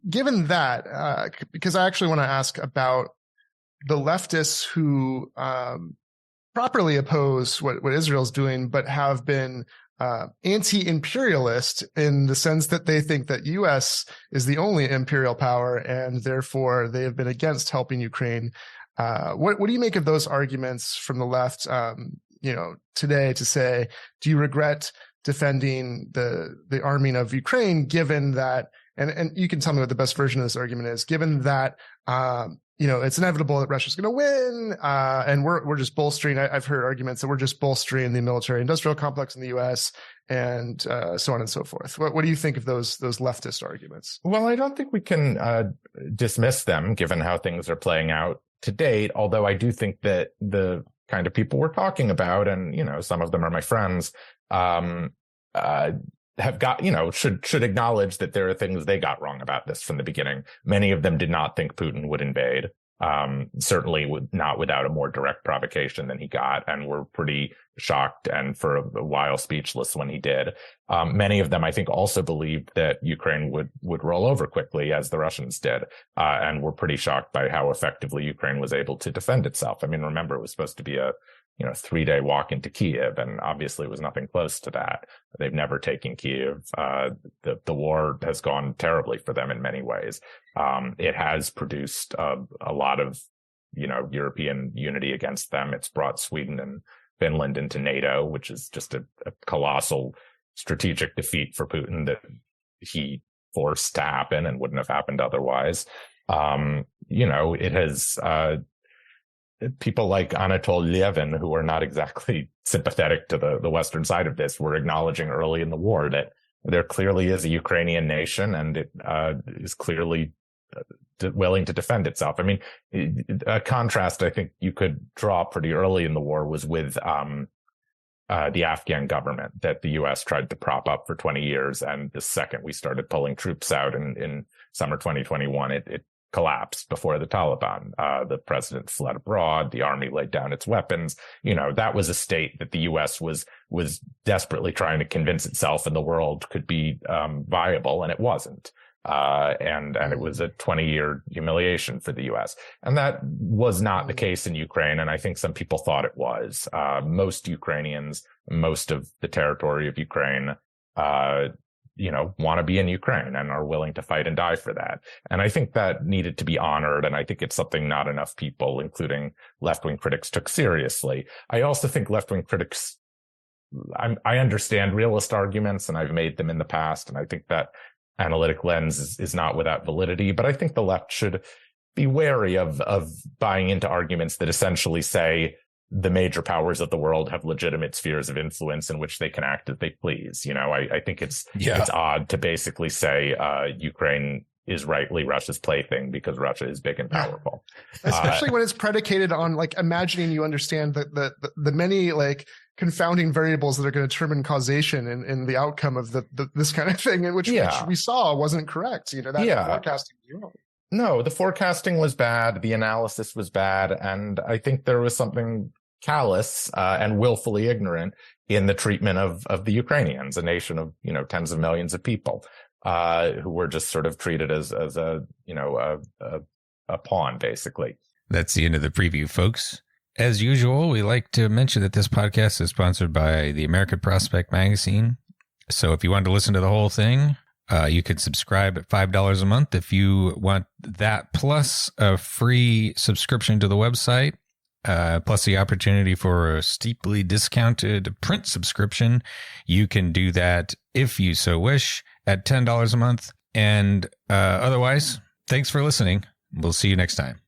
given that, because I actually want to ask about the leftists who properly oppose what Israel's doing, but have been anti-imperialist in the sense that they think that U.S. is the only imperial power, and therefore they have been against helping Ukraine. What do you make of those arguments from the left, today, to say, do you regret defending the arming of Ukraine, given that, and you can tell me what the best version of this argument is, given that, it's inevitable that Russia's going to win, and we're just bolstering. I've heard arguments that we're just bolstering the military-industrial complex in the U.S. and so on and so forth. What do you think of those leftist arguments? Well, I don't think we can dismiss them, given how things are playing out to date. Although I do think that the kind of people we're talking about, and some of them are my friends, have got, should acknowledge that there are things they got wrong about this from the beginning. Many of them did not think Putin would invade, certainly not without a more direct provocation than he got, and were pretty shocked and for a while speechless when he did. Many of them, I think, also believed that Ukraine would roll over quickly, as the Russians did, and were pretty shocked by how effectively Ukraine was able to defend itself. I mean, remember, it was supposed to be a 3-day walk into Kiev, and obviously it was nothing close to that. They've never taken Kiev. The war has gone terribly for them in many ways. It has produced a lot of, European unity against them. It's brought Sweden and Finland into NATO, which is just a colossal strategic defeat for Putin that he forced to happen and wouldn't have happened otherwise. It has, people like Anatol Lievin, who are not exactly sympathetic to the Western side of this, were acknowledging early in the war that there clearly is a Ukrainian nation, and it is clearly willing to defend itself. I mean, a contrast I think you could draw pretty early in the war was with the Afghan government that the U.S. tried to prop up for 20 years. And the second we started pulling troops out in summer 2021, it collapsed before the Taliban. The president fled abroad. The army laid down its weapons. That was a state that the U.S. was desperately trying to convince itself and the world could be viable, and it wasn't. And it was a 20-year humiliation for the U.S. And that was not the case in Ukraine. And I think some people thought it was. Most Ukrainians, most of the territory of Ukraine, want to be in Ukraine and are willing to fight and die for that. And I think that needed to be honored. And I think it's something not enough people, including left-wing critics, took seriously. I also think left-wing critics, I understand realist arguments, and I've made them in the past. And I think that analytic lens is not without validity, but I think the left should be wary of buying into arguments that essentially say the major powers of the world have legitimate spheres of influence in which they can act as they please. I think it's odd to basically say Ukraine is rightly Russia's plaything because Russia is big and powerful. Especially when it's predicated on imagining you understand the many confounding variables that are going to determine causation in the outcome of this kind of thing, which we saw wasn't correct. Forecasting was wrong. No, the forecasting was bad. The analysis was bad. And I think there was something callous and willfully ignorant in the treatment of the Ukrainians, a nation of, tens of millions of people who were just sort of treated as a pawn, basically. That's the end of the preview, folks. As usual, we like to mention that this podcast is sponsored by the American Prospect Magazine. So if you want to listen to the whole thing, you can subscribe at $5 a month. If you want that plus a free subscription to the website, plus the opportunity for a steeply discounted print subscription, you can do that if you so wish at $10 a month. And otherwise, thanks for listening. We'll see you next time.